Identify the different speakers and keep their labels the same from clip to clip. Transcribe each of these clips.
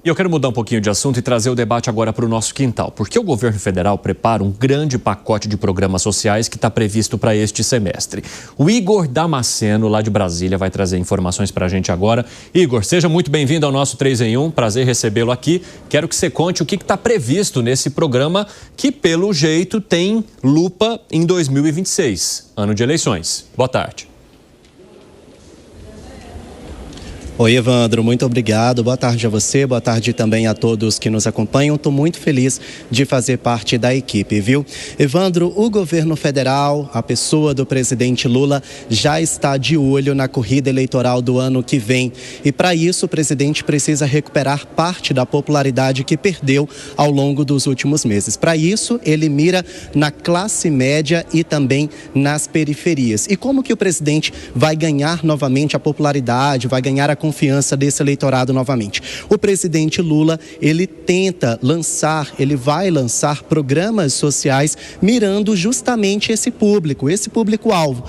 Speaker 1: E eu quero mudar um pouquinho de assunto e trazer o debate agora para o nosso quintal, porque o governo federal prepara um grande pacote de programas sociais que está previsto para este semestre. O Igor Damasceno, lá de Brasília, vai trazer informações para a gente agora. Igor, seja muito bem-vindo ao nosso 3 em 1, prazer recebê-lo aqui. Quero que você conte o que está previsto nesse programa que, pelo jeito, tem lupa em 2026, ano de eleições. Boa tarde.
Speaker 2: Oi, Evandro, muito obrigado. Boa tarde a você, boa tarde também a todos que nos acompanham. Estou muito feliz de fazer parte da equipe, viu? Evandro, o governo federal, a pessoa do presidente Lula, já está de olho na corrida eleitoral do ano que vem. E para isso, o presidente precisa recuperar parte da popularidade que perdeu ao longo dos últimos meses. Para isso, ele mira na classe média e também nas periferias. E como que o presidente vai ganhar novamente a popularidade, vai ganhar a confiança desse eleitorado novamente? O presidente Lula, ele vai lançar programas sociais mirando justamente esse público-alvo.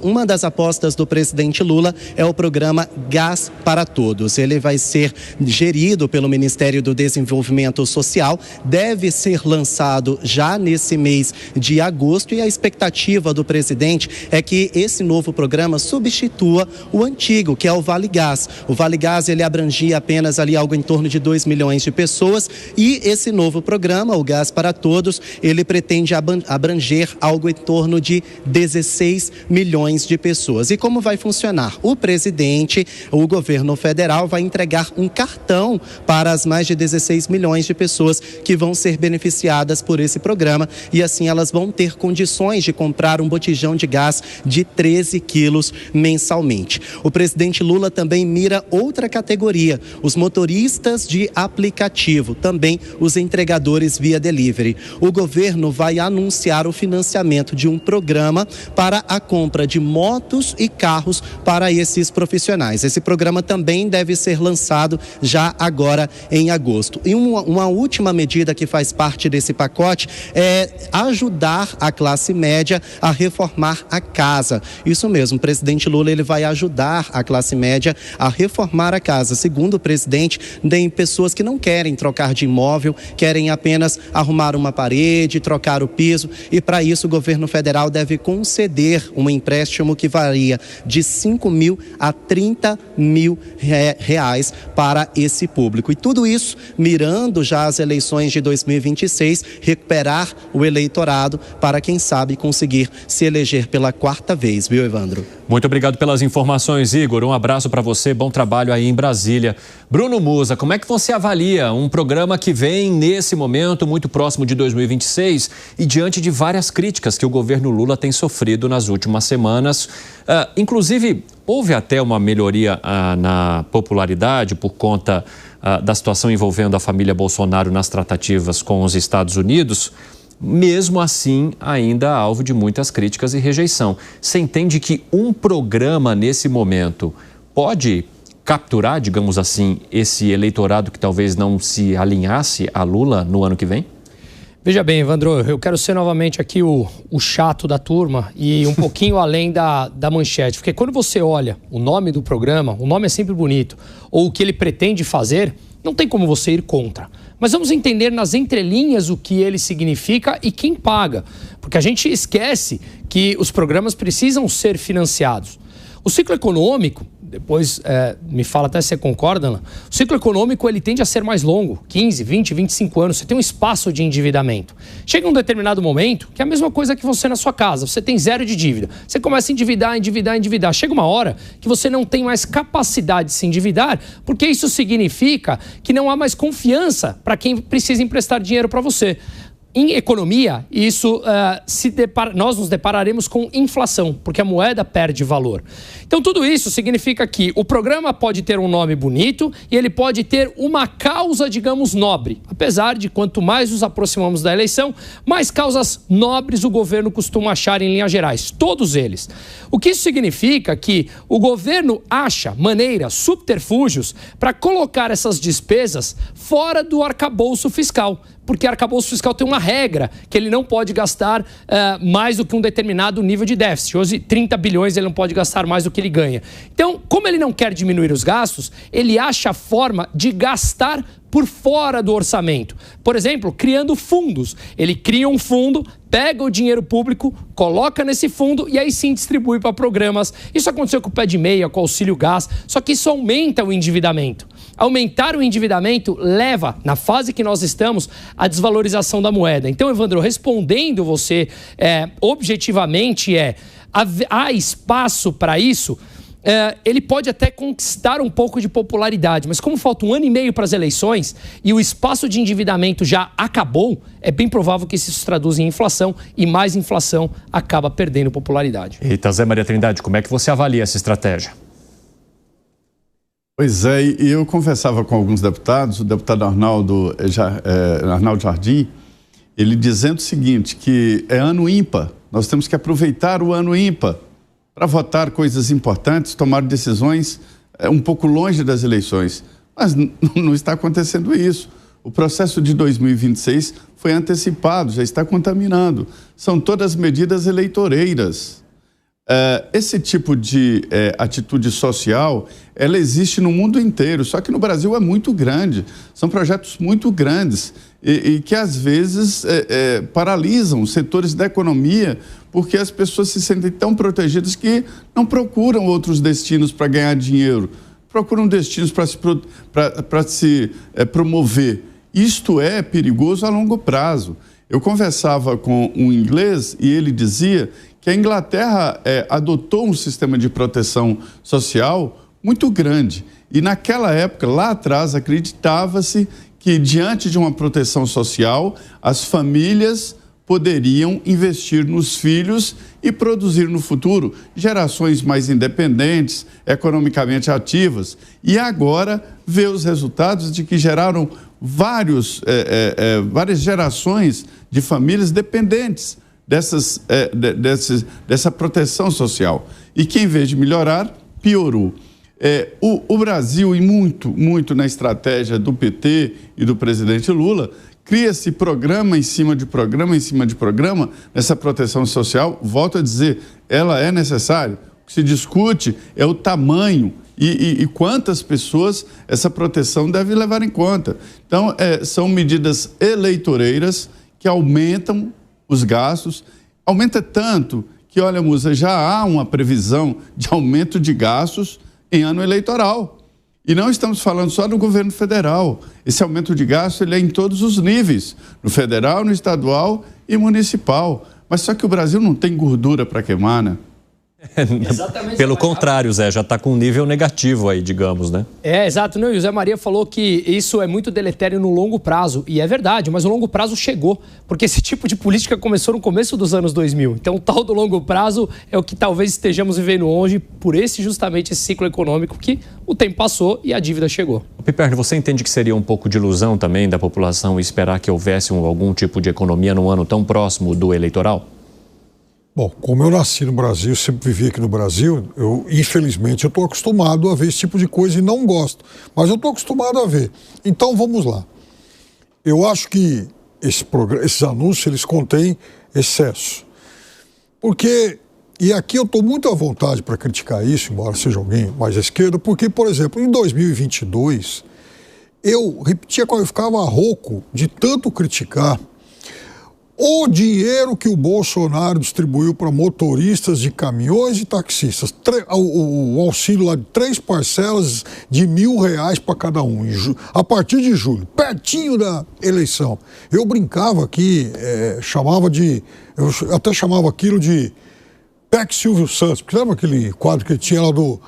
Speaker 2: Uma das apostas do presidente Lula é o programa Gás para Todos. Ele vai ser gerido pelo Ministério do Desenvolvimento Social, deve ser lançado já nesse mês de agosto e a expectativa do presidente é que esse novo programa substitua o antigo, que é o Vale Gás. O Vale Gás, ele abrangia apenas ali algo em torno de 2 milhões de pessoas e esse novo programa, o Gás para Todos, ele pretende abranger algo em torno de 16 milhões de pessoas. E como vai funcionar? O presidente, o governo federal vai entregar um cartão para as mais de 16 milhões de pessoas que vão ser beneficiadas por esse programa e assim elas vão ter condições de comprar um botijão de gás de 13 quilos mensalmente. O presidente Lula também mira outra categoria, os motoristas de aplicativo, também os entregadores via delivery. O governo vai anunciar o financiamento de um programa para a compra de motos e carros para esses profissionais. Esse programa também deve ser lançado já agora em agosto. E uma última medida que faz parte desse pacote é ajudar a classe média a reformar a casa. Isso mesmo, o presidente Lula ele vai ajudar a classe média a reformar a casa. Segundo o presidente, tem pessoas que não querem trocar de imóvel, querem apenas arrumar uma parede, trocar o piso e para isso o governo federal deve conceder um empréstimo que varia de 5 mil a 30 mil reais para esse público. E tudo isso mirando já as eleições de 2026, recuperar o eleitorado para, quem sabe, conseguir se eleger pela 4ª vez, viu, Evandro?
Speaker 1: Muito obrigado pelas informações, Igor. Um abraço para você, bom trabalho aí em Brasília. Bruno Musa, como é que você avalia um programa que vem nesse momento muito próximo de 2026 e diante de várias críticas que o governo Lula tem sofrido nas últimas semanas? Inclusive, houve até uma melhoria na popularidade por conta da situação envolvendo a família Bolsonaro nas tratativas com os Estados Unidos. Mesmo assim, ainda alvo de muitas críticas e rejeição. Você entende que um programa nesse momento pode capturar, digamos assim, esse eleitorado que talvez não se alinhasse a Lula no ano que vem?
Speaker 3: Veja bem, Evandro, eu quero ser novamente aqui o chato da turma e um pouquinho além da manchete. Porque quando você olha o nome do programa, o nome é sempre bonito, ou o que ele pretende fazer, não tem como você ir contra. Mas vamos entender nas entrelinhas o que ele significa e quem paga. Porque a gente esquece que os programas precisam ser financiados. O ciclo econômico, depois me fala até se você concorda, Alan, o ciclo econômico ele tende a ser mais longo, 15, 20, 25 anos, você tem um espaço de endividamento. Chega um determinado momento, que é a mesma coisa que você na sua casa, você tem 0 de dívida, você começa a endividar, chega uma hora que você não tem mais capacidade de se endividar, porque isso significa que não há mais confiança para quem precisa emprestar dinheiro para você. Em economia, nós nos depararemos com inflação, porque a moeda perde valor. Então, tudo isso significa que o programa pode ter um nome bonito e ele pode ter uma causa, digamos, nobre. Apesar de quanto mais nos aproximamos da eleição, mais causas nobres o governo costuma achar em linhas gerais, todos eles. O que isso significa que o governo acha maneiras, subterfúgios, para colocar essas despesas fora do arcabouço fiscal. Porque arcabouço fiscal tem uma regra que ele não pode gastar mais do que um determinado nível de déficit. Hoje, 30 bilhões ele não pode gastar mais do que ele ganha. Então, como ele não quer diminuir os gastos, ele acha a forma de gastar por fora do orçamento. Por exemplo, criando fundos. Ele cria um fundo, pega o dinheiro público, coloca nesse fundo e aí sim distribui para programas. Isso aconteceu com o Pé de Meia, com o Auxílio Gás, só que isso aumenta o endividamento. Aumentar o endividamento leva, na fase que nós estamos, à desvalorização da moeda. Então, Evandro, respondendo você objetivamente, há espaço para isso? Ele pode até conquistar um pouco de popularidade, mas como falta 1 ano e meio para as eleições e o espaço de endividamento já acabou, é bem provável que isso se traduza em inflação e mais inflação acaba perdendo popularidade.
Speaker 1: Eita, Zé Maria Trindade, como é que você avalia essa estratégia?
Speaker 4: Pois é, e eu conversava com alguns deputados, o deputado Arnaldo Jardim, ele dizendo o seguinte, que é ano ímpar, nós temos que aproveitar o ano ímpar para votar coisas importantes, tomar decisões um pouco longe das eleições. Mas não está acontecendo isso. O processo de 2026 foi antecipado, já está contaminando. São todas medidas eleitoreiras. Esse tipo de atitude social, ela existe no mundo inteiro, só que no Brasil é muito grande. São projetos muito grandes e que, às vezes, paralisam setores da economia porque as pessoas se sentem tão protegidas que não procuram outros destinos para ganhar dinheiro, procuram destinos para se promover. Isto é perigoso a longo prazo. Eu conversava com um inglês e ele dizia que a Inglaterra adotou um sistema de proteção social muito grande. E naquela época, lá atrás, acreditava-se que diante de uma proteção social, as famílias poderiam investir nos filhos e produzir no futuro gerações mais independentes, economicamente ativas. E agora vê os resultados de que geraram várias gerações de famílias dependentes dessa proteção social. E que, em vez de melhorar, piorou. O Brasil, e muito na estratégia do PT e do presidente Lula, cria-se programa em cima de programa nessa proteção social. Volto a dizer, ela é necessária. O que se discute é o tamanho e quantas pessoas essa proteção deve levar em conta. Então, são medidas eleitoreiras que aumentam os gastos, aumenta tanto que, olha, Musa, já há uma previsão de aumento de gastos em ano eleitoral. E não estamos falando só do governo federal. Esse aumento de gasto ele é em todos os níveis, no federal, no estadual e municipal. Mas só que o Brasil não tem gordura para queimar, né?
Speaker 1: Pelo contrário, Zé, já está com um nível negativo aí, digamos, né?
Speaker 3: Exato. Não, e o Zé Maria falou que isso é muito deletério no longo prazo. E é verdade, mas o longo prazo chegou. Porque esse tipo de política começou no começo dos anos 2000. Então, o tal do longo prazo é o que talvez estejamos vivendo hoje por justamente esse ciclo econômico que o tempo passou e a dívida chegou.
Speaker 1: Piperno, você entende que seria um pouco de ilusão também da população esperar que houvesse algum tipo de economia num ano tão próximo do eleitoral?
Speaker 5: Bom, como eu nasci no Brasil, sempre vivi aqui no Brasil, infelizmente, eu estou acostumado a ver esse tipo de coisa e não gosto. Mas eu estou acostumado a ver. Então, vamos lá. Eu acho que esses anúncios, eles contêm excesso. Porque, e aqui eu estou muito à vontade para criticar isso, embora seja alguém mais à esquerda, porque, por exemplo, em 2022, eu ficava rouco de tanto criticar o dinheiro que o Bolsonaro distribuiu para motoristas de caminhões e taxistas, o auxílio lá de 3 parcelas de R$1.000 para cada um, a partir de julho, pertinho da eleição. Eu brincava aqui, eu até chamava aquilo de PEC Silvio Santos, porque lembra aquele quadro que ele tinha lá do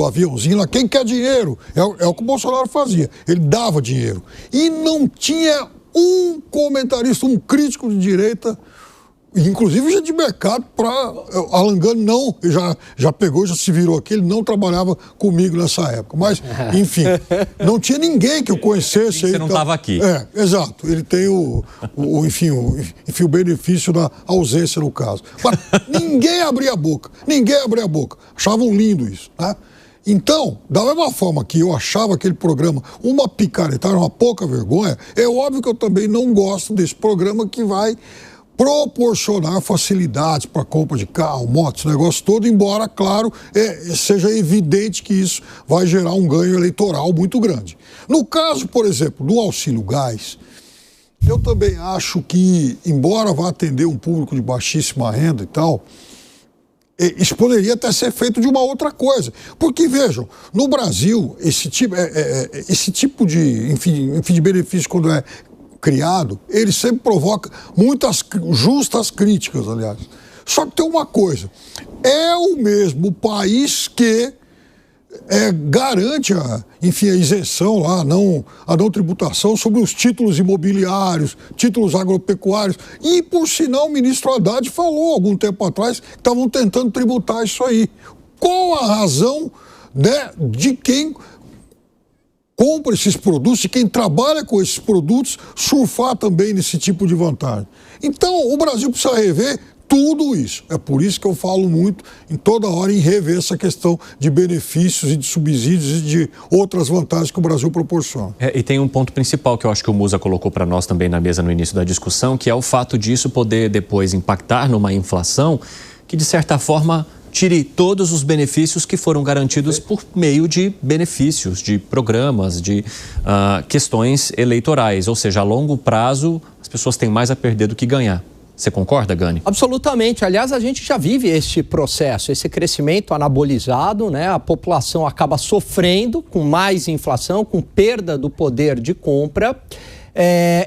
Speaker 5: aviãozinho lá, quem quer dinheiro? É o que o Bolsonaro fazia, ele dava dinheiro. E não tinha um comentarista, um crítico de direita, inclusive já de mercado, para Alan Gani não, já pegou, já se virou aqui, ele não trabalhava comigo nessa época. Mas, enfim, não tinha ninguém que eu conhecesse.
Speaker 1: Você não estava aqui.
Speaker 5: Exato. Ele tem o benefício da ausência no caso. Mas ninguém abria a boca. Achavam lindo isso, né? Então, da mesma forma que eu achava aquele programa uma picaretagem, uma pouca vergonha, é óbvio que eu também não gosto desse programa que vai proporcionar facilidades para compra de carro, motos, negócio todo, embora, claro, seja evidente que isso vai gerar um ganho eleitoral muito grande. No caso, por exemplo, do auxílio gás, eu também acho que, embora vá atender um público de baixíssima renda e tal, isso poderia até ser feito de uma outra coisa. Porque, vejam, no Brasil, esse tipo de, enfim, de benefício, quando é criado, ele sempre provoca muitas justas críticas, aliás. Só que tem uma coisa, é o mesmo país que garante a isenção lá, a não tributação sobre os títulos imobiliários, títulos agropecuários. E, por sinal, o ministro Haddad falou algum tempo atrás que estavam tentando tributar isso aí. Qual a razão, né, de quem compra esses produtos, de quem trabalha com esses produtos, surfar também nesse tipo de vantagem? Então, o Brasil precisa rever tudo isso. É por isso que eu falo muito, em toda hora, em rever essa questão de benefícios e de subsídios e de outras vantagens que o Brasil proporciona.
Speaker 1: E tem um ponto principal que eu acho que o Musa colocou para nós também na mesa no início da discussão, que é o fato disso poder depois impactar numa inflação que, de certa forma, tire todos os benefícios que foram garantidos por meio de benefícios, de programas, de questões eleitorais. Ou seja, a longo prazo, as pessoas têm mais a perder do que ganhar. Você concorda, Gani?
Speaker 6: Absolutamente. Aliás, a gente já vive este processo, esse crescimento anabolizado, né? A população acaba sofrendo com mais inflação, com perda do poder de compra.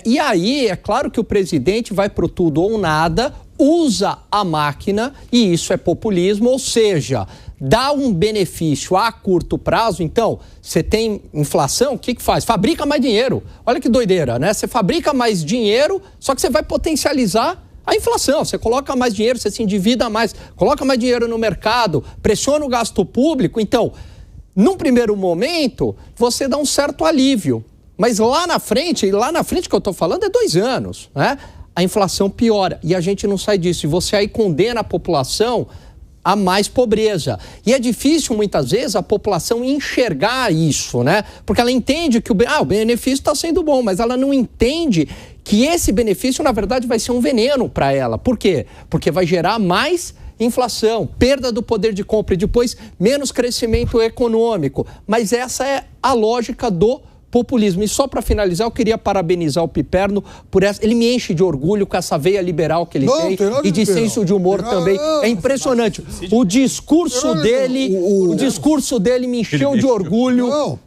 Speaker 6: E aí, é claro que o presidente vai pro tudo ou nada, usa a máquina, e isso é populismo, ou seja, dá um benefício a curto prazo. Então, você tem inflação, o que faz? Fabrica mais dinheiro. Olha que doideira, né? Você fabrica mais dinheiro, só que você vai potencializar a inflação. Você coloca mais dinheiro, você se endivida mais, coloca mais dinheiro no mercado, pressiona o gasto público. Então, num primeiro momento, você dá um certo alívio. Mas lá na frente que eu estou falando é 2 anos, né? A inflação piora e a gente não sai disso. E você aí condena a população a mais pobreza. E é difícil, muitas vezes, a população enxergar isso, né? Porque ela entende que o benefício está sendo bom, mas ela não entende que esse benefício, na verdade, vai ser um veneno para ela. Por quê? Porque vai gerar mais inflação, perda do poder de compra e depois menos crescimento econômico. Mas essa é a lógica do populismo. E só para finalizar, eu queria parabenizar o Piperno por essa. Ele me enche de orgulho com essa veia liberal que ele tem e de senso de humor também. É impressionante. O discurso dele me encheu de orgulho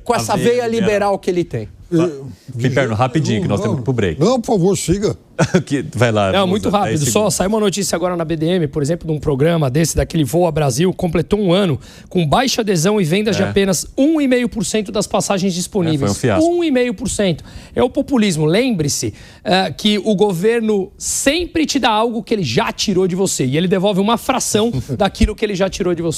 Speaker 6: com essa veia liberal que ele tem.
Speaker 1: Piperno, rapidinho, que nós temos que ir pro break.
Speaker 5: Não, por favor, siga.
Speaker 1: Vai lá.
Speaker 3: Não, muito rápido. Só saiu uma notícia agora na BDM, por exemplo, de um programa daquele Voa Brasil, completou 1 ano com baixa adesão e vendas de apenas 1,5% das passagens disponíveis.
Speaker 1: Foi um fiasco.
Speaker 3: 1,5%. É o populismo. Lembre-se que o governo sempre te dá algo que ele já tirou de você e ele devolve uma fração daquilo que ele já tirou de você.